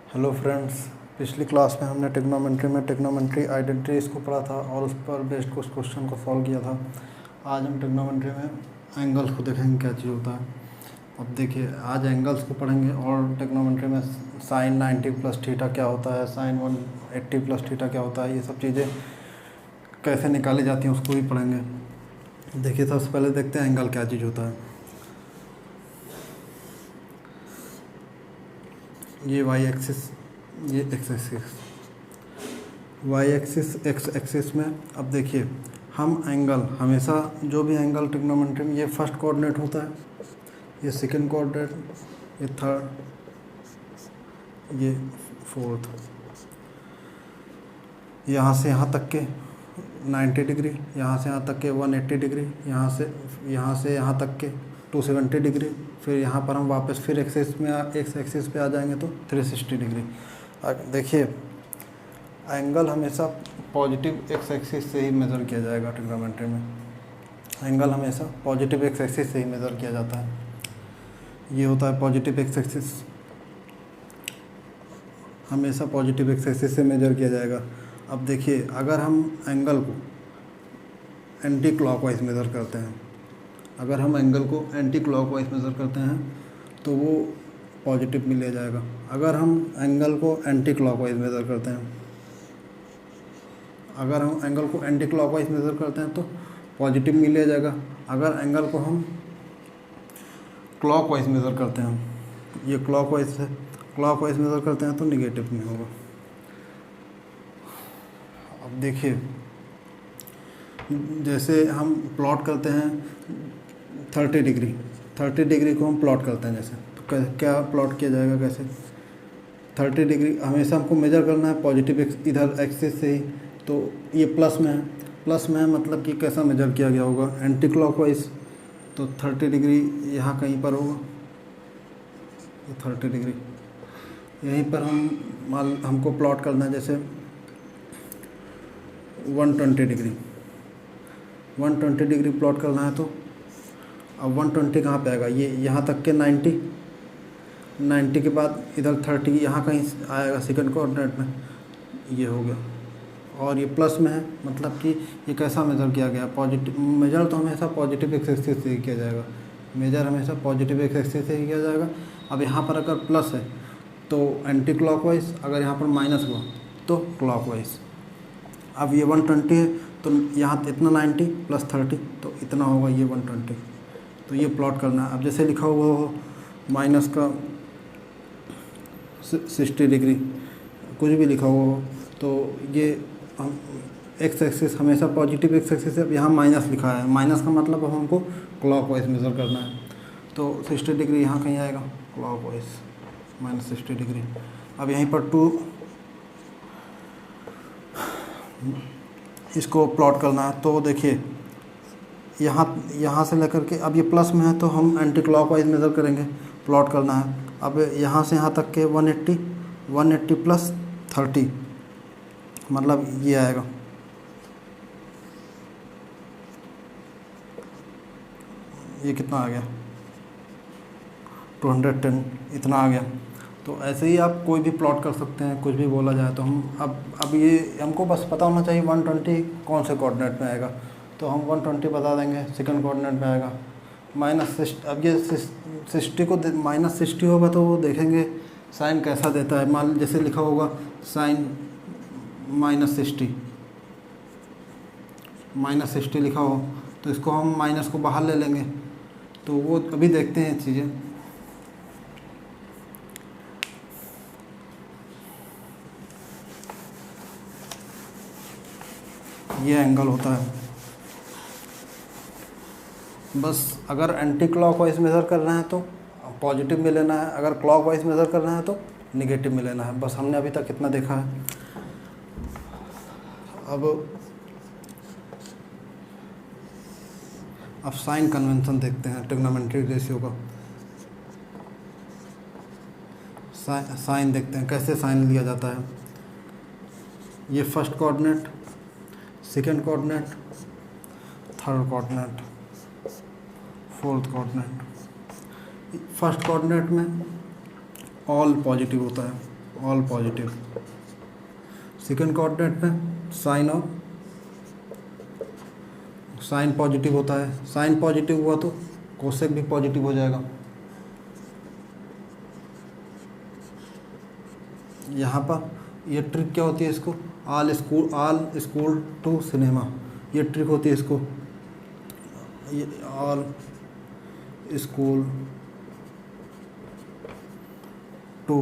Hello friends, पिछली class में हमने टिग्नोमेट्री आइडेंटिटीज़ को पढ़ा था और उस पर बेस्ड कुछ क्वेश्चन को सॉल्व किया था। आज हम टिग्नोमेट्री में एंगल्स को देखेंगे क्या चीज़ होता है। अब देखिए, आज एंगल्स को पढ़ेंगे और टिग्नोमेट्री में साइन 90 प्लस थीटा क्या होता है, साइन 180 प्लस थीटा क्या होता है, ये सब चीज़ें कैसे निकाली जाती हैं उसको भी पढ़ेंगे। देखिए, सबसे पहले देखते हैं एंगल क्या चीज़ होता है। ये वाई एक्सिस, ये X axis, Y axis X axis में अब देखिए, हम एंगल हमेशा जो भी एंगल ट्रिग्नोमेट्री में, ये फर्स्ट कोऑर्डिनेट होता है, ये सेकंड कोऑर्डिनेट, ये थर्ड, ये फोर्थ, यहाँ से यहाँ तक के 90 डिग्री, यहाँ से यहाँ तक के 180 डिग्री, यहाँ से यहाँ तक के 270 डिग्री, फिर यहाँ पर हम वापस फिर एक्स एक्सिस पे आ जाएंगे तो 360 डिग्री। देखिए, एंगल हमेशा पॉजिटिव एक्स एक्सिस से ही मेज़र किया जाएगा। ट्रिग्नोमेट्री में एंगल हमेशा पॉजिटिव एक्स एक्सिस से ही मेज़र किया जाता है। ये होता है पॉजिटिव एक्स एक्सिस, हमेशा पॉजिटिव एक्स एक्सिस से मेज़र किया जाएगा। अब देखिए, अगर हम एंगल को एंटी क्लॉकवाइज मेज़र करते हैं, अगर हम एंगल को एंटी क्लॉकवाइज मेज़र करते हैं तो वो पॉजिटिव में लिया जाएगा। अगर हम एंगल को एंटी क्लॉकवाइज मेज़र करते हैं, अगर हम एंगल को एंटी क्लॉकवाइज मेज़र करते हैं तो पॉजिटिव में लिया जाएगा। अगर एंगल को हम क्लॉकवाइज मेज़र करते हैं, ये क्लॉकवाइज मेज़र करते हैं तो निगेटिव में होगा। अब देखिए, जैसे हम प्लॉट करते हैं 30 डिग्री को हम प्लॉट करते हैं, जैसे तो क्या प्लॉट किया जाएगा, कैसे 30 डिग्री हमेशा हमको मेजर करना है पॉजिटिव इधर एक्सिस से ही, तो ये प्लस में है, मतलब कि कैसा मेजर किया गया होगा एंटी क्लॉकवाइज, तो 30 डिग्री यहाँ कहीं पर होगा, तो 30 डिग्री यहीं पर हमको प्लॉट करना है। जैसे 120 डिग्री प्लॉट करना है, तो अब 120 कहाँ पे आएगा, ये यहाँ तक के 90 के बाद इधर 30 यहाँ कहीं आएगा सेकंड कोऑर्डिनेट में, ये हो गया। और ये प्लस में है, मतलब कि ये कैसा मेज़र किया गया, पॉजिटिव मेजर तो हमेशा पॉजिटिव एक्स एक्सिस से ही किया जाएगा, मेजर हमेशा पॉजिटिव एक्स एक्सिस से ही किया जाएगा। अब यहाँ पर अगर प्लस है तो एंटी क्लॉकवाइज, अगर यहाँ पर माइनस हुआ तो क्लॉकवाइज। अब ये 120 है तो यहाँ इतना 90 प्लस 30 तो इतना होगा, ये 120, तो ये प्लॉट करना है। अब जैसे लिखा हुआ हो माइनस का 60 डिग्री, कुछ भी लिखा हुआ हो, तो ये हम एक्स एक्सिस हमेशा पॉजिटिव एक्स एक्सिस है। अब यहाँ माइनस लिखा है, माइनस का मतलब अब हमको क्लॉकवाइज मेज़र करना है, तो 60 डिग्री यहाँ कहीं आएगा क्लॉकवाइज, -60 डिग्री। अब यहीं पर 2 इसको प्लॉट करना है, तो देखिए यहाँ से लेकर के, अब ये प्लस में है तो हम एंटी क्लॉकवाइज मेज़र करेंगे, प्लॉट करना है। अब यहाँ से यहाँ तक के 180 प्लस 30, मतलब ये आएगा, ये कितना आ गया 210, इतना आ गया। तो ऐसे ही आप कोई भी प्लॉट कर सकते हैं, कुछ भी बोला जाए तो हम अब ये हमको बस पता होना चाहिए 120 कौन से कोऑर्डिनेट में आएगा, तो हम 120 बता देंगे सेकंड कोऑर्डिनेट में आएगा। -60, अब ये 60 को -60 होगा तो वो देखेंगे साइन कैसा देता है। मान जैसे लिखा होगा साइन -60 लिखा हो, तो इसको हम माइनस को बाहर ले लेंगे, तो वो अभी देखते हैं चीज़ें। ये एंगल होता है, बस अगर एंटी क्लॉकवाइज मेज़र करना है तो पॉजिटिव में लेना है, अगर क्लॉकवाइज मेज़र करना है तो निगेटिव में लेना है। बस हमने अभी तक इतना देखा है। अब साइन कन्वेंशन देखते हैं ट्रिग्नोमेट्री रेशियो का। साइन देखते हैं कैसे साइन लिया जाता है। ये first coordinate, second coordinate, third coordinate, fourth coordinate. First coordinate में ऑल पॉजिटिव होता है, ऑल पॉजिटिव। सेकंड कोऑर्डिनेट में साइन और साइन पॉजिटिव होता है, साइन पॉजिटिव हुआ तो कोसेक भी पॉजिटिव हो जाएगा। यहाँ पर ये ट्रिक क्या होती है, इसको ऑल स्कूल टू सिनेमा, ये ट्रिक होती है इसको, ये ऑल स्कूल टू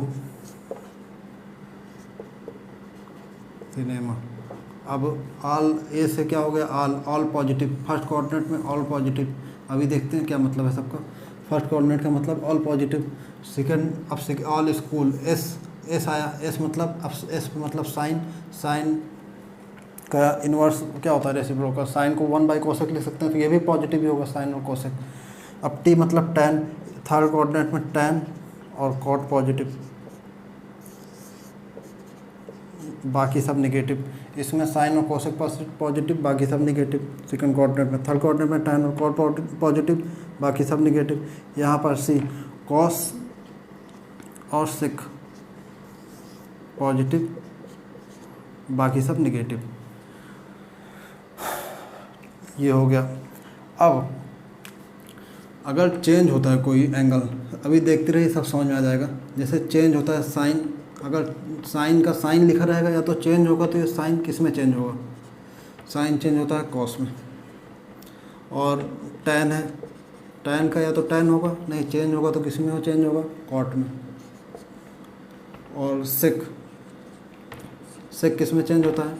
सिनेमा। अब ऑल ए से क्या हो गया, ऑल पॉजिटिव, फर्स्ट कोऑर्डिनेट में ऑल पॉजिटिव। अभी देखते हैं क्या मतलब है सबका। फर्स्ट कोऑर्डिनेट का मतलब ऑल पॉजिटिव, सेकंड अब ऑल स्कूल, एस आया, एस मतलब साइन का इन्वर्स क्या होता है, रेसिप्रोकल। साइन को 1 बाई कोसेक लिख सकते हैं, तो ये भी पॉजिटिव ही होगा, साइन और कोसेक। अब टी मतलब टैन, थर्ड कोऑर्डिनेट में टैन और कॉट पॉजिटिव, बाकी सब नेगेटिव। इसमें साइन और कोसेक पॉजिटिव, बाकी सब नेगेटिव। सेकंड कोऑर्डिनेट में, थर्ड कोऑर्डिनेट में टैन और कॉट पॉजिटिव, बाकी सब नेगेटिव। यहाँ पर सी कॉस और सेक पॉजिटिव, बाकी सब नेगेटिव। ये हो गया। अब अगर चेंज होता है कोई एंगल, अभी देखते रहिए सब समझ में आ जाएगा। जैसे चेंज होता है साइन, अगर साइन का साइन लिखा रहेगा या तो चेंज होगा, तो ये साइन किस में चेंज होगा, साइन चेंज होता है कॉस में। और टैन है, टैन का या तो टैन होगा, नहीं चेंज होगा तो किस में हो चेंज होगा, कॉट में। और सेक किस में चेंज होता है,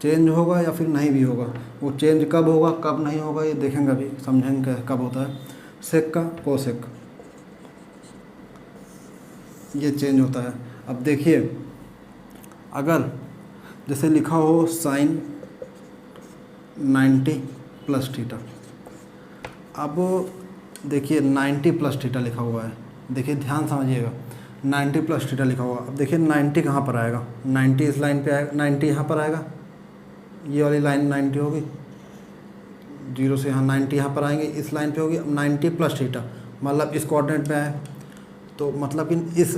चेंज होगा या फिर नहीं भी होगा। वो चेंज कब होगा कब नहीं होगा ये देखेंगे, अभी समझेंगे कब होता है। सेक का कोसेक, ये चेंज होता है। अब देखिए, अगर जैसे लिखा हो साइन 90 प्लस थीटा, अब देखिए 90 प्लस थीटा लिखा हुआ है, देखिए ध्यान समझिएगा, 90 प्लस थीटा लिखा हुआ। अब देखिए 90 कहाँ पर आएगा, 90 इस लाइन पे आएगा, 90 यहाँ पर आएगा, ये वाली लाइन 90 होगी, 0 से यहाँ 90 यहाँ पर आएंगे, इस लाइन पे होगी। अब 90 प्लस थीटा मतलब इस कोऑर्डिनेट पे आए, तो मतलब इस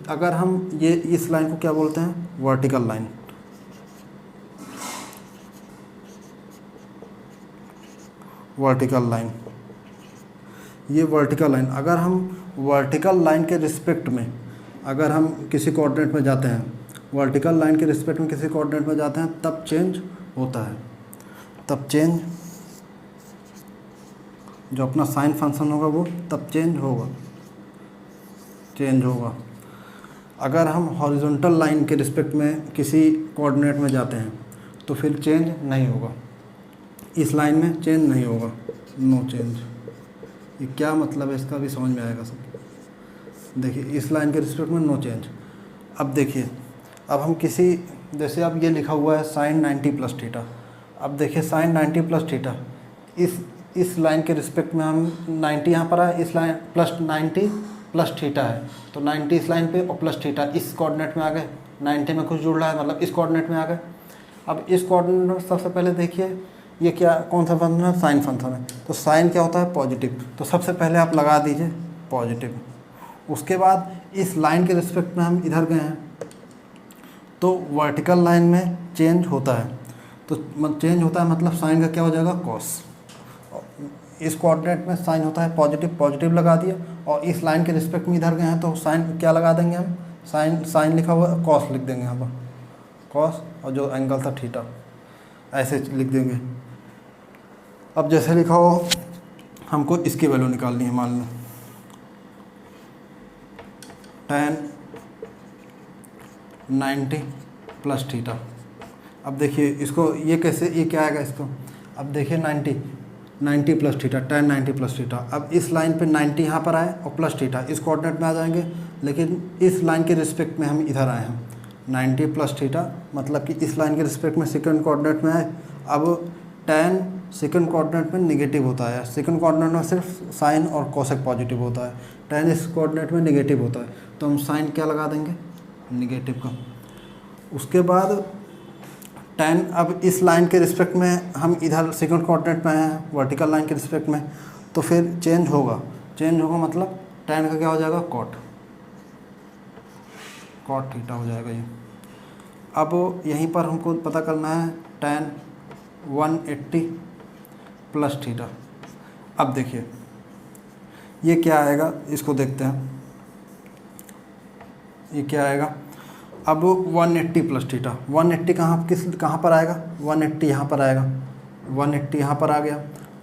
अगर हम ये इस लाइन को क्या बोलते हैं, वर्टिकल लाइन। वर्टिकल लाइन, ये वर्टिकल लाइन, अगर हम वर्टिकल लाइन के रिस्पेक्ट में अगर हम किसी कोऑर्डिनेट में जाते हैं, वर्टिकल लाइन के रिस्पेक्ट में किसी कोऑर्डिनेट में जाते हैं, तब चेंज होता है। तब चेंज जो अपना साइन फंक्शन होगा वो तब चेंज होगा। अगर हम हॉरिजॉन्टल लाइन के रिस्पेक्ट में किसी कोऑर्डिनेट में जाते हैं तो फिर चेंज नहीं होगा, इस लाइन में चेंज नहीं होगा, नो चेंज। ये क्या मतलब है इसका भी समझ में आएगा सब। देखिए इस लाइन के रिस्पेक्ट में नो चेंज। अब देखिए, अब हम किसी, जैसे अब ये लिखा हुआ है साइन 90 प्लस थीटा। अब देखिए साइन 90 प्लस थीटा, इस लाइन के रिस्पेक्ट में हम 90 यहाँ पर है, इस लाइन प्लस 90 प्लस थीटा है, तो 90 इस लाइन पे और प्लस थीटा इस कोऑर्डिनेट में आ गए। 90 में कुछ जुड़ रहा है मतलब इस कोऑर्डिनेट में आ गए। अब इस कोऑर्डिनेट में सबसे पहले देखिए ये क्या, कौन सा फंक्शन है, साइन फंक्शन है, तो साइन क्या होता है, पॉजिटिव। तो सबसे पहले आप लगा दीजिए पॉजिटिव। उसके बाद इस लाइन के रिस्पेक्ट में हम इधर गए हैं, तो वर्टिकल लाइन में चेंज होता है, तो चेंज होता है मतलब साइन का क्या हो जाएगा, कॉस। इस कोऑर्डिनेट में साइन होता है पॉजिटिव लगा दिया, और इस लाइन के रिस्पेक्ट में इधर गए हैं तो साइन क्या लगा देंगे हम, साइन लिखा हुआ है, कॉस लिख देंगे यहाँ पर, कॉस, और जो एंगल था थीटा, ऐसे लिख देंगे। अब जैसे लिखा हो, हमको इसकी वैल्यू निकालनी है, मान लो tan 90 प्लस थीटा। अब देखिए इसको, ये कैसे, ये क्या आएगा इसको, अब देखिए 90 plus theta, tan 90 plus theta. अब इस लाइन पे 90 यहाँ पर आए और प्लस थीटा इस कोऑर्डिनेट में आ जाएंगे, लेकिन इस लाइन के रिस्पेक्ट में हम इधर आए हैं, 90 प्लस थीटा मतलब कि इस लाइन के रिस्पेक्ट में सेकंड कोऑर्डिनेट में आए। अब tan सेकंड कोऑर्डिनेट में नेगेटिव होता है, सेकंड कोऑर्डिनेट में सिर्फ साइन और कोसेक पॉजिटिव होता है, tan इस कोऑर्डिनेट में नेगेटिव होता है, तो हम साइन क्या लगा देंगे, नेगेटिव का। उसके बाद tan, अब इस लाइन के रिस्पेक्ट में हम इधर सेकंड कोऑर्डिनेट में हैं, वर्टिकल लाइन के रिस्पेक्ट में, तो फिर चेंज होगा मतलब tan का क्या हो जाएगा, कॉट। कॉट थीटा हो जाएगा ये। अब यहीं पर हमको पता करना है tan 180 प्लस थीटा। अब देखिए ये क्या आएगा, इसको देखते हैं ये क्या आएगा। अब 180 प्लस थीटा, 180 कहाँ पर आएगा, 180 यहाँ पर आएगा, 180 यहाँ पर आ गया,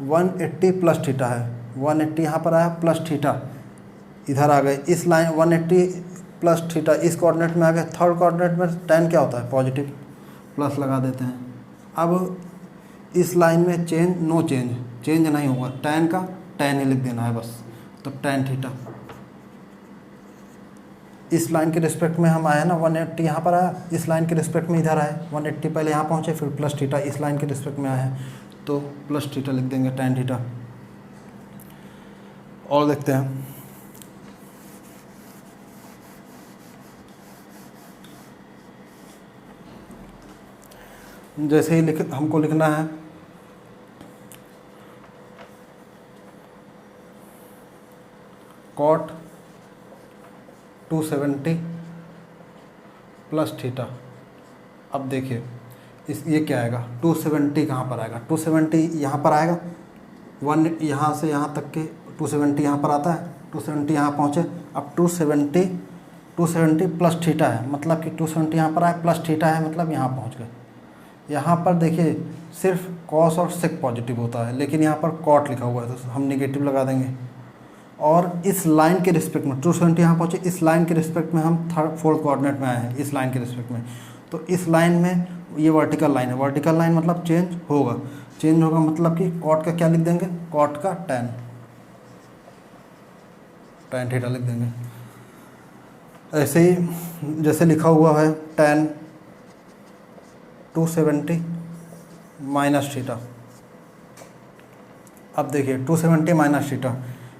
180 प्लस थीटा है, 180 यहाँ पर आया प्लस थीटा इधर आ गए, इस लाइन 180 प्लस थीटा इस कोऑर्डिनेट में आ गए। थर्ड कोऑर्डिनेट में tan क्या होता है, पॉजिटिव, प्लस लगा देते हैं। अब इस लाइन में चेंज, नो चेंज नहीं होगा, tan का tan ही लिख देना है बस, तो tan थीटा। इस लाइन के रिस्पेक्ट में हम आए ना, 180 यहाँ पर आया, इस लाइन के रिस्पेक्ट में इधर आए, 180 पहले यहाँ पहुँचे, फिर प्लस थीटा इस लाइन के रिस्पेक्ट में आए हैं, तो प्लस थीटा लिख देंगे, tan थीटा। और देखते हैं, जैसे ही हमको लिखना है कॉट 270 प्लस थीटा। अब देखिए ये क्या आएगा, 270 कहाँ पर आएगा, 270 यहाँ पर आएगा, 1 यहाँ से यहाँ तक के 270 यहाँ पर आता है, 270 यहाँ पहुँचे। अब 270 प्लस थीटा है, मतलब कि 270 यहाँ पर आए प्लस थीटा है, मतलब यहाँ पहुँच गए। यहाँ पर देखिए सिर्फ कॉस और सेक पॉजिटिव होता है, लेकिन यहाँ पर कॉट लिखा हुआ है तो हम निगेटिव लगा देंगे। और इस लाइन के रिस्पेक्ट में 270 यहाँ पहुँचे, इस लाइन के रिस्पेक्ट में हम फोर्थ कोऑर्डिनेट में आए हैं, इस लाइन के रिस्पेक्ट में, तो इस लाइन में ये वर्टिकल लाइन है, वर्टिकल लाइन मतलब चेंज होगा मतलब कि कॉट का क्या लिख देंगे, कॉट का tan थीटा लिख देंगे। ऐसे ही जैसे लिखा हुआ है tan 270 माइनस थीटा। अब देखिए 270 माइनस थीटा,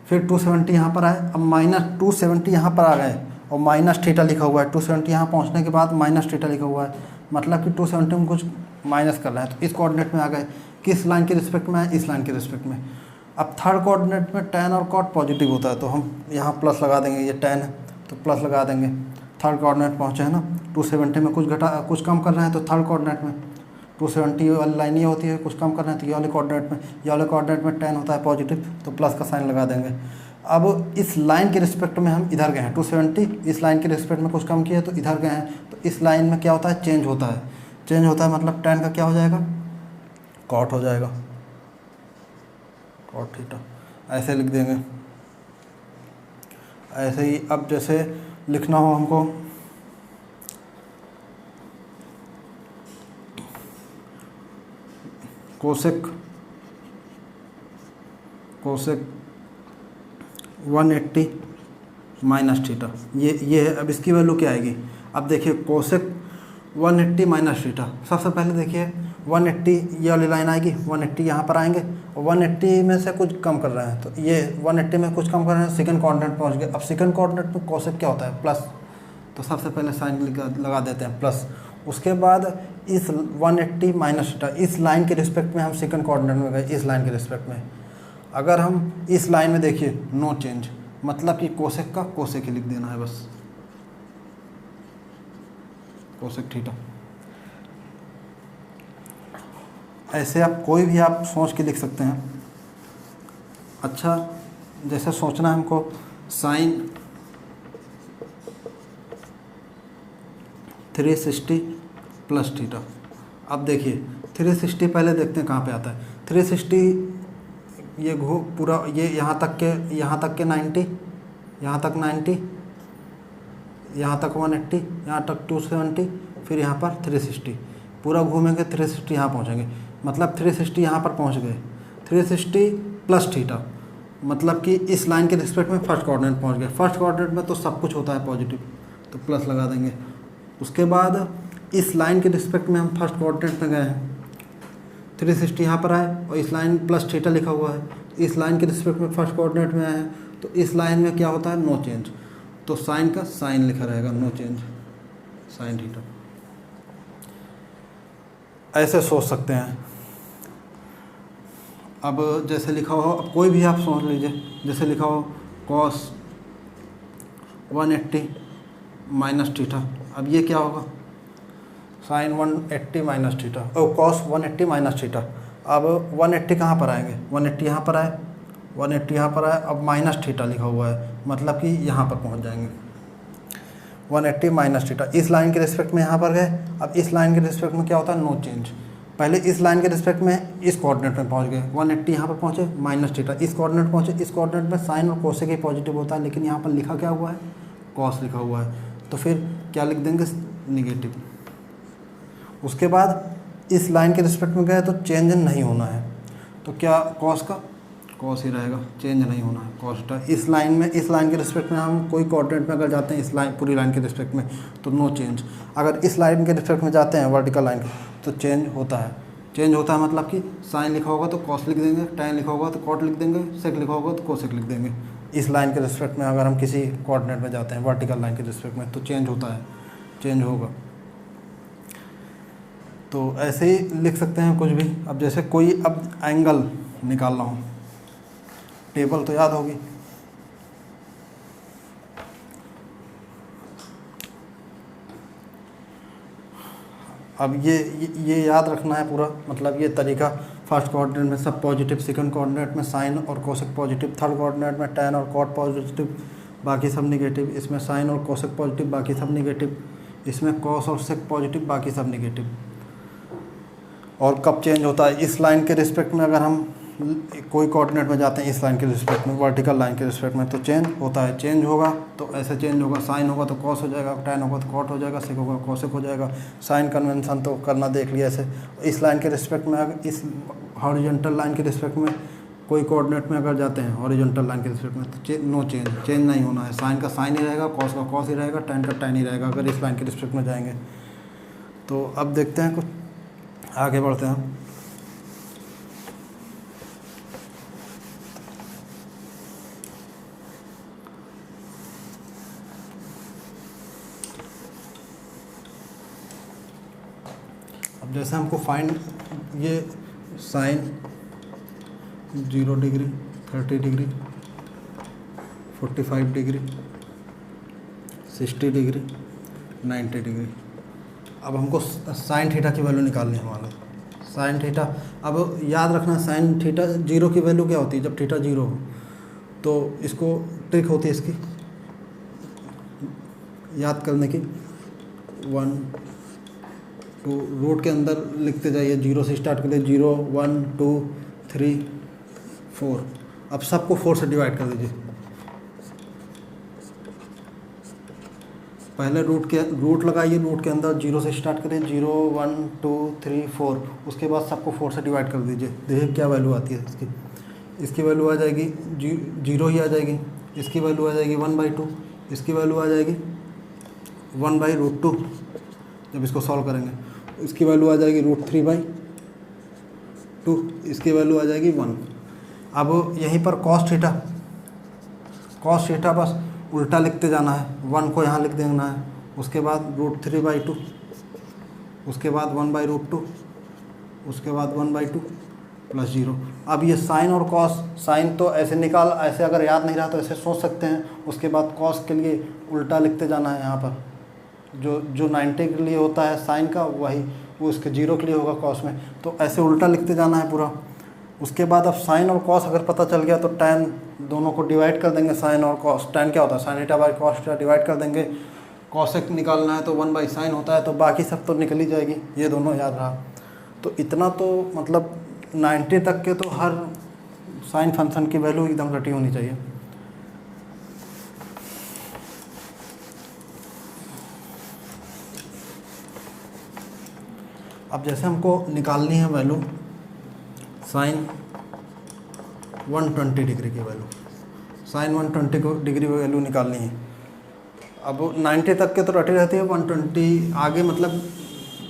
फिर 270 यहाँ पर आए, अब माइनस 270 यहाँ पर आ गए और माइनस थीटा लिखा हुआ है, 270 यहाँ पहुँचने के बाद माइनस थीटा लिखा हुआ है, मतलब कि 270 में कुछ माइनस कर रहा है, तो इस कोऑर्डिनेट में आ गए। किस लाइन के रिस्पेक्ट में है, इस लाइन के रिस्पेक्ट में। अब थर्ड कोऑर्डिनेट में tan और कॉट पॉजिटिव होता है, तो हम यहाँ प्लस लगा देंगे, ये tan है तो प्लस लगा देंगे। थर्ड कोऑर्डिनेट पहुँचे हैं ना, 270 में कुछ कम कर रहे हैं, तो थर्ड कोऑर्डिनेट में 270 वाली लाइन ये होती है, कुछ कम कर रहे हैं तो ये वाले कोऑर्डिनेट में tan होता है पॉजिटिव, तो प्लस का साइन लगा देंगे। अब इस लाइन के रिस्पेक्ट में हम इधर गए हैं, 270 इस लाइन के रिस्पेक्ट में कुछ कम किया तो इधर गए हैं, तो इस लाइन में क्या होता है, चेंज होता है, मतलब tan का क्या हो जाएगा, कॉट हो जाएगा, कॉट थीटा। ऐसे लिख देंगे। ऐसे ही अब जैसे लिखना हो हमको कोसेक 180 माइनस थीटा, ये है। अब इसकी वैल्यू क्या आएगी, अब देखिए कोसेक 180 माइनस थीटा। सबसे पहले देखिए 180 ये वाली लाइन आएगी, 180 यहाँ पर आएंगे और 180 में से कुछ कम कर रहे हैं, तो ये 180 में कुछ कम कर रहे हैं, सेकंड कोऑर्डिनेट पहुँच गए। अब सेकंड कोऑर्डिनेट में कोसेक क्या होता है, प्लस, तो सबसे पहले साइन लगा देते हैं प्लस। उसके बाद इस 180 माइनस थीटा, इस लाइन के रिस्पेक्ट में हम सेकंड कोऑर्डिनेट में गए, इस लाइन के रिस्पेक्ट में। अगर हम इस लाइन में देखिए नो चेंज, मतलब कि कोसेक का कोसेक ही लिख देना है बस, कोसेक थीटा। ऐसे आप कोई भी आप सोच के लिख सकते हैं। अच्छा, जैसे सोचना है हमको साइन 360 प्लस थीटा। अब देखिए 360 पहले देखते हैं कहाँ पे आता है। 360 ये पूरा ये यहाँ तक के 90, यहाँ तक 90, यहाँ तक 180, यहाँ तक 270, फिर यहाँ पर 360, पूरा घूमेंगे 360 यहाँ पहुँचेंगे, मतलब 360 यहाँ पर पहुँच गए। 360 प्लस थीटा, मतलब कि इस लाइन के रिस्पेक्ट में फर्स्ट कोऑर्डिनेट पहुँच गए। फर्स्ट कोऑर्डिनेट में तो सब कुछ होता है पॉजिटिव, तो प्लस लगा देंगे। उसके बाद इस लाइन के रिस्पेक्ट में हम फर्स्ट कोऑर्डिनेट में गए हैं, 360 यहाँ पर आए और इस लाइन प्लस थीटा लिखा हुआ है, इस लाइन के रिस्पेक्ट में फर्स्ट कोऑर्डिनेट में आए हैं, तो इस लाइन में क्या होता है, नो चेंज, तो साइन का साइन लिखा रहेगा, नो चेंज, साइन थीटा। ऐसे सोच सकते हैं। अब जैसे लिखा हो, अब कोई भी आप सोच लीजिए, जैसे लिखा हो कॉस 180 माइनस थीटा। अब ये क्या होगा, साइन 180 माइनस थीटा और कॉस 180 माइनस थीटा। अब 180 कहाँ पर आएंगे, 180 यहाँ पर आए, 180 यहाँ पर आए, अब माइनस थीटा लिखा हुआ है, मतलब कि यहाँ पर पहुँच जाएंगे 180 माइनस थीटा। इस लाइन के रिस्पेक्ट में यहाँ पर गए। अब इस लाइन के रिस्पेक्ट में क्या होता है, नो चेंज। पहले इस लाइन के रिस्पेक्ट में इस कोऑर्डिनेट में पहुँच गए, 180 यहाँ पर पहुँचे, माइनस थीटा। इस कोऑर्डिनेट पहुँचे, इस कोऑर्डिनेट में साइन और कोसेक ही पॉजिटिव होता है, लेकिन यहाँ पर लिखा क्या हुआ है, कॉस लिखा हुआ है, तो फिर क्या लिख देंगे, निगेटिव। उसके बाद इस लाइन के रिस्पेक्ट में गए तो चेंज नहीं होना है, तो क्या कॉस का कॉस ही रहेगा, चेंज नहीं होना है कॉस थीटा। इस लाइन में, इस लाइन के रिस्पेक्ट में हम कोई कोऑर्डिनेट में अगर जाते हैं, इस लाइन पूरी लाइन के रिस्पेक्ट में, तो नो चेंज। अगर इस लाइन के रिस्पेक्ट में जाते हैं वर्टिकल लाइन के, तो चेंज होता है। चेंज होता है मतलब कि साइन लिखा होगा तो कॉस लिख देंगे, टैन लिखा होगा तो कॉट लिख देंगे, सेक लिखा होगा तो कोसेक लिख देंगे। इस लाइन के रिस्पेक्ट में अगर हम किसी कोऑर्डिनेट में जाते हैं वर्टिकल लाइन के रिस्पेक्ट में, तो चेंज होता है, चेंज होगा। तो ऐसे ही लिख सकते हैं कुछ भी। अब जैसे कोई अब एंगल निकाल रहा हूँ, टेबल तो याद होगी, अब ये याद रखना है पूरा, मतलब ये तरीका। फर्स्ट कोऑर्डिनेट में सब पॉजिटिव, सेकंड कोऑर्डिनेट में साइन और कोसेक पॉजिटिव, थर्ड कोऑर्डिनेट में टैन और कॉट पॉजिटिव, बाकी सब निगेटिव। इसमें साइन और कोसेक पॉजिटिव, बाकी सब निगेटिव। इसमें कॉस और सेक पॉजिटिव, बाकी सब निगेटिव। और कब चेंज होता है, इस लाइन के रिस्पेक्ट में अगर हम कोई कोऑर्डिनेट में जाते हैं, इस लाइन के रिस्पेक्ट में, वर्टिकल लाइन के रिस्पेक्ट में, तो चेंज होता है। चेंज होगा तो ऐसे चेंज होगा, साइन होगा तो कॉस हो जाएगा, टैन होगा तो कॉट हो जाएगा, सेक होगा कॉसेक हो जाएगा। साइन कन्वेंशन तो करना देख लिया ऐसे। इस लाइन के रिस्पेक्ट में अगर इस हॉरिजॉन्टल लाइन के रिस्पेक्ट में कोई कोऑर्डिनेट में अगर जाते हैं हॉरिजॉन्टल लाइन के रिस्पेक्ट में, तो नो चेंज, चेंज नहीं होना है। साइन का साइन ही रहेगा, कॉस का कॉस ही रहेगा, टैन का टैन ही रहेगा अगर इस लाइन के रिस्पेक्ट में जाएंगे। तो अब देखते हैं, कुछ आगे बढ़ते हैं। अब जैसे हमको फाइंड ये sine 0 degree, 30 degree, 45 degree, 60 degree, 90 degree. अब हमको साइन थीटा की वैल्यू निकालनी है हमारा। साइन थीटा, अब याद रखना साइन थीटा 0 की वैल्यू क्या होती है, जब थीटा 0 हो। तो इसको ट्रिक होती है इसकी याद करने की, 1 2 रूट के अंदर लिखते जाइए, 0 से स्टार्ट करिए, 0 1 2 3 4। अब सबको 4 से डिवाइड कर दीजिए। पहले रूट लगाइए, रूट के अंदर 0 से स्टार्ट करिए, 0 1 2 3 4। उसके बाद सबको 4 से डिवाइड कर दीजिए। देखिए क्या वैल्यू आती है इसकी। इसकी वैल्यू आ जाएगी 0 ही आ जाएगी। इसकी वैल्यू आ जाएगी 1/2। इसकी वैल्यू आ जाएगी 1/√2 जब इसको सॉल्व करेंगे। इसकी वैल्यू आ जाएगी √3/2। इसकी वैल्यू आ जाएगी 1। अब यहीं पर कॉस थीटा बस उल्टा लिखते जाना है, 1 को यहाँ लिख देना है। उसके बाद √3/2, उसके बाद 1/√2, उसके बाद 1/2 + 0। अब ये साइन और कॉस, साइन तो ऐसे ऐसे अगर याद नहीं रहा तो ऐसे सोच सकते हैं। उसके बाद कॉस के लिए उल्टा लिखते जाना है। यहाँ पर जो 90 के लिए होता है साइन का, वही वो इसके 0 के लिए होगा कॉस में, तो ऐसे उल्टा लिखते जाना है पूरा। उसके बाद अब साइन और कॉस अगर पता चल गया तो टैन, दोनों को डिवाइड कर देंगे, साइन और कॉस। टैन क्या होता है, sine theta by cos theta, divide कर देंगे। कॉसेक निकालना है तो 1/sin होता है, तो बाकी सब तो निकल ही जाएगी। ये दोनों याद रहा। तो इतना तो मतलब 90 तक के तो हर साइन फंक्शन की वैल्यू एकदम रटी होनी चाहिए। अब जैसे हमको निकालनी है वैल्यू साइन 120 डिग्री की वैल्यू, साइन 120 डिग्री की वैल्यू निकालनी है। अब 90 तक के तो रटी रहती है, 120 आगे मतलब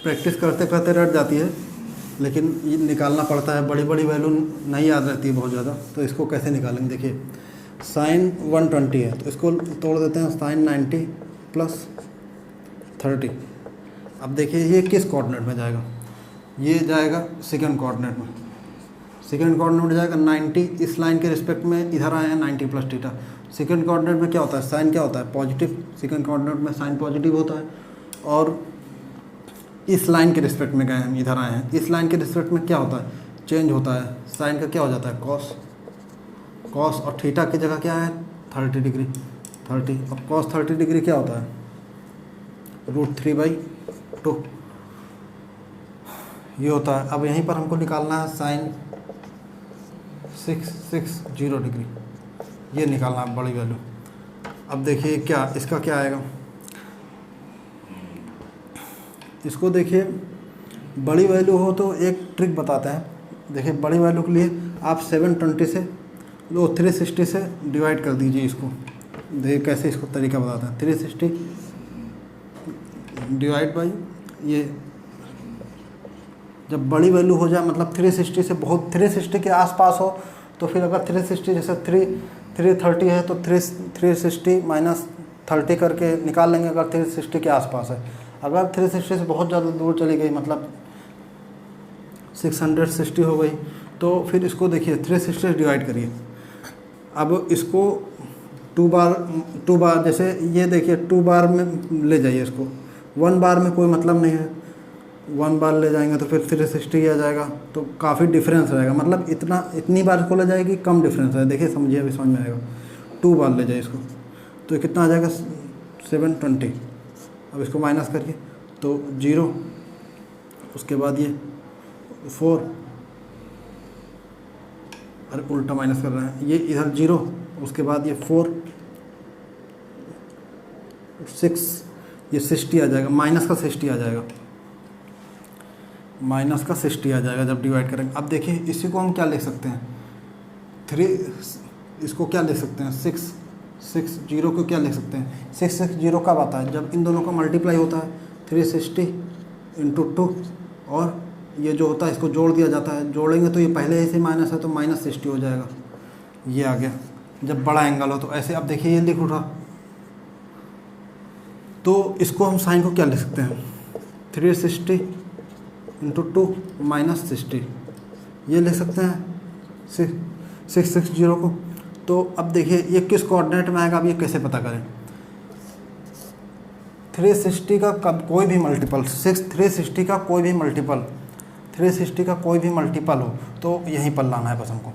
प्रैक्टिस करते करते रट जाती है, लेकिन ये निकालना पड़ता है। बड़ी बड़ी वैल्यू नहीं याद रहती है बहुत ज़्यादा, तो इसको कैसे निकालेंगे। देखिए साइन 120 है तो इसको तोड़ देते हैं, साइन 90 + 30। अब देखिए ये किस कोऑर्डिनेट में जाएगा, ये जाएगा सेकंड कोऑर्डिनेट में। सेकंड कोऑर्डिनेट में जाएगा 90, इस लाइन के रिस्पेक्ट में इधर आए हैं 90 प्लस थीटा। सेकंड कोऑर्डिनेट में क्या होता है, साइन क्या होता है, पॉजिटिव, सेकंड कोऑर्डिनेट में साइन पॉजिटिव होता है। और इस लाइन के रिस्पेक्ट में गए हम, इधर आए हैं, इस लाइन के रिस्पेक्ट में क्या होता है, चेंज होता है, साइन का क्या हो जाता है, कॉस, कॉस, और थीटा की जगह क्या है 30 डिग्री, 30, और कॉस 30 डिग्री क्या होता है, √3/2 ये होता है। अब यहीं पर हमको निकालना है साइन 660 डिग्री, ये निकालना है बड़ी वैल्यू। अब देखिए क्या इसका क्या आएगा, इसको देखिए बड़ी वैल्यू हो तो एक ट्रिक बताते हैं। देखिए बड़ी वैल्यू के लिए आप 720 से 360 से डिवाइड कर दीजिए इसको। देखिए कैसे इसको तरीका बताते हैं, 360 डिवाइड बाई ये, जब बड़ी वैल्यू हो जाए मतलब 360 से बहुत 360 के आसपास हो तो फिर अगर 360 जैसे 330 है तो 360 माइनस 30 करके निकाल लेंगे अगर 360 के आसपास है। अगर 360 से बहुत ज़्यादा दूर चली गई मतलब 660 हो गई तो फिर इसको देखिए 360 से डिवाइड करिए। अब इसको 2 बार जैसे ये देखिए 2 बार में ले जाइए इसको, 1 बार में कोई मतलब नहीं है, 1 बार ले जाएंगे तो फिर 360 आ जाएगा, तो काफ़ी डिफरेंस रहेगा, मतलब इतनी बार इसको ले जाएगी कम डिफरेंस है। देखिए समझिए अभी समझ में आएगा, 2 बार ले जाइए इसको तो कितना आ जाएगा 720। अब इसको माइनस करिए तो 0, उसके बाद ये 4, अरे उल्टा माइनस कर रहे हैं, ये इधर 0, उसके बाद ये 4, 6, ये 60 आ जाएगा, माइनस का 60 आ जाएगा, माइनस का 60 आ जाएगा जब डिवाइड करेंगे। अब देखिए इसी को हम क्या लिख सकते हैं, 3, इसको क्या लिख सकते हैं 660 को क्या लिख सकते हैं, 660 कब आता है, जब इन दोनों का मल्टीप्लाई होता है 360 × 2 और ये जो होता है इसको जोड़ दिया जाता है, जोड़ेंगे तो ये पहले से माइनस है तो -60 हो जाएगा, ये आ गया जब बड़ा एंगल हो तो ऐसे। अब देखिए ये लिख उठा, तो इसको हम साइन को क्या लिख सकते हैं 360 × 2 -60, ये लिख सकते हैं 660 को। तो अब देखिए ये किस कोऑर्डिनेट में आएगा, अब ये कैसे पता करें, 360 का कब कोई भी मल्टीपल 360 का कोई भी मल्टीपल 360 का कोई भी मल्टीपल हो तो यहीं पर लाना है बस हमको।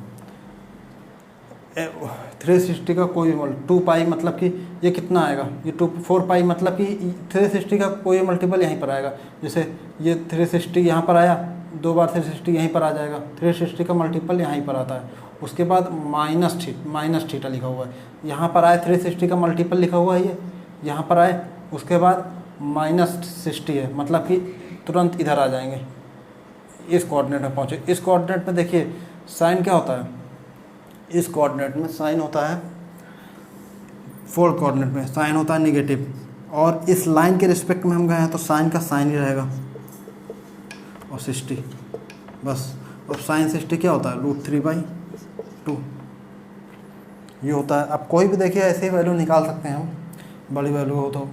360 का कोई भी 2 पाई मतलब कि ये कितना आएगा, ये 4 पाई मतलब कि 360 का कोई मल्टीपल यहीं पर आएगा। जैसे ये 360 यहाँ पर आया, 2 बार 360 यहीं पर आ जाएगा, 360 का मल्टीपल यहीं पर आता है। उसके बाद माइनस थीटा लिखा हुआ है, यहाँ पर आए 360 का मल्टीपल लिखा हुआ है ये यहाँ पर आए, उसके बाद -60 है मतलब कि तुरंत इधर आ जाएंगे, इस कोऑर्डिनेट में पहुँचे। इस कोऑर्डिनेट में देखिए साइन क्या होता है, इस कोऑर्डिनेट में साइन होता है, 4 कोऑर्डिनेट में साइन होता है नेगेटिव, और इस लाइन के रिस्पेक्ट में हम गए हैं तो साइन का साइन ही रहेगा और 60 बस। और साइन 60 क्या होता है √3/2 ये होता है। अब कोई भी देखिए ऐसे ही वैल्यू निकाल सकते हैं हम, बड़ी वैल्यू हो तो।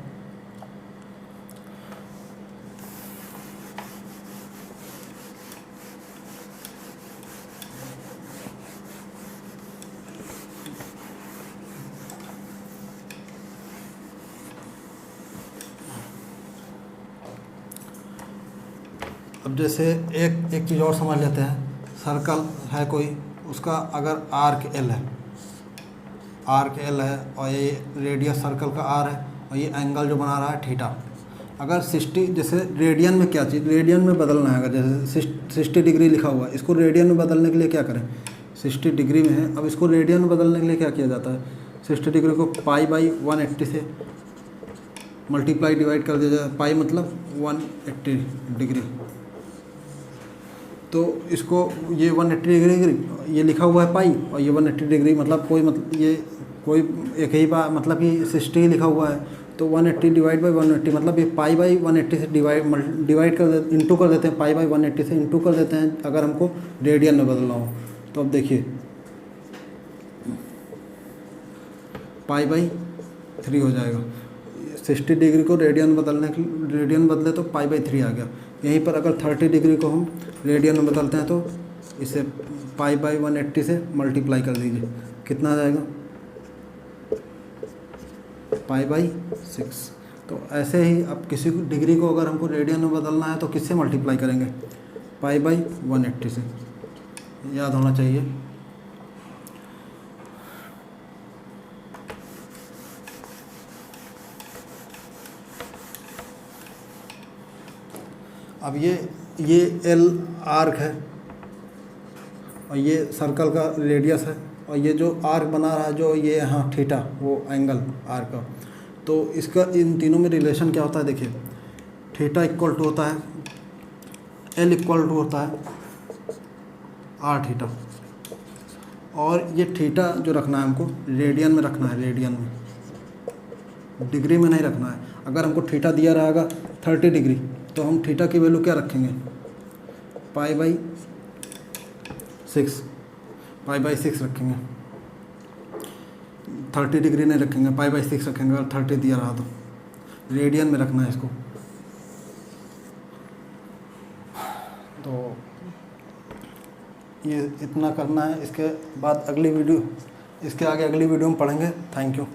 अब जैसे एक चीज़ और समझ लेते हैं, सर्कल है कोई, उसका अगर आर्क L है, आर्क L है और ये रेडियस सर्कल का R है और ये एंगल जो बना रहा है थीटा, अगर 60 जैसे रेडियन में क्या चीज़, रेडियन में बदलना है, अगर जैसे 60 डिग्री लिखा हुआ है, इसको रेडियन में बदलने के लिए क्या करें, 60 डिग्री में है, अब इसको रेडियन में बदलने के लिए क्या किया जाता है, 60 डिग्री को π/180 से मल्टीप्लाई डिवाइड कर दिया जाए, पाई मतलब 180 डिग्री, तो इसको ये 180 डिग्री ये लिखा हुआ है पाई, और ये 180 डिग्री मतलब ये कोई एक ही बात मतलब कि 60 लिखा हुआ है, तो 180 डिवाइड बाई 180 मतलब ये π/180 से डिवाइड कर इंटू कर देते हैं, π/180 से इंटू कर देते हैं अगर हमको रेडियन में बदलना हो। तो अब देखिए π/3 हो जाएगा, 60 डिग्री को रेडियन बदले तो π/3 आ गया। यहीं पर अगर 30 डिग्री को हम रेडियन में बदलते हैं तो इसे पाई बाई 180 से मल्टीप्लाई कर दीजिए, कितना आ जाएगा, पाई बाई 6। तो ऐसे ही अब किसी डिग्री को अगर हमको रेडियन में बदलना है तो किससे मल्टीप्लाई करेंगे, पाई बाई 180 से, याद होना चाहिए। अब ये एल आर्क है और ये सर्कल का रेडियस है, और ये जो आर्क बना रहा है जो ये यहाँ थीटा, वो एंगल आर्क का, तो इसका इन तीनों में रिलेशन क्या होता है, देखिए थीटा इक्वल टू होता है एल इक्वल टू होता है आर थीटा, और ये थीटा जो रखना है हमको रेडियन में रखना है, रेडियन में, डिग्री में नहीं रखना है। अगर हमको थीटा दिया रहेगा 30 डिग्री तो हम थीटा की वैल्यू क्या रखेंगे, पाई बाई 6, पाई बाई 6 रखेंगे, 30 डिग्री नहीं रखेंगे, पाई बाई 6 रखेंगे। अगर 30 दिया रहा तो रेडियन में रखना है इसको। तो ये इतना करना है, इसके बाद इसके आगे अगली वीडियो में पढ़ेंगे। Thank you.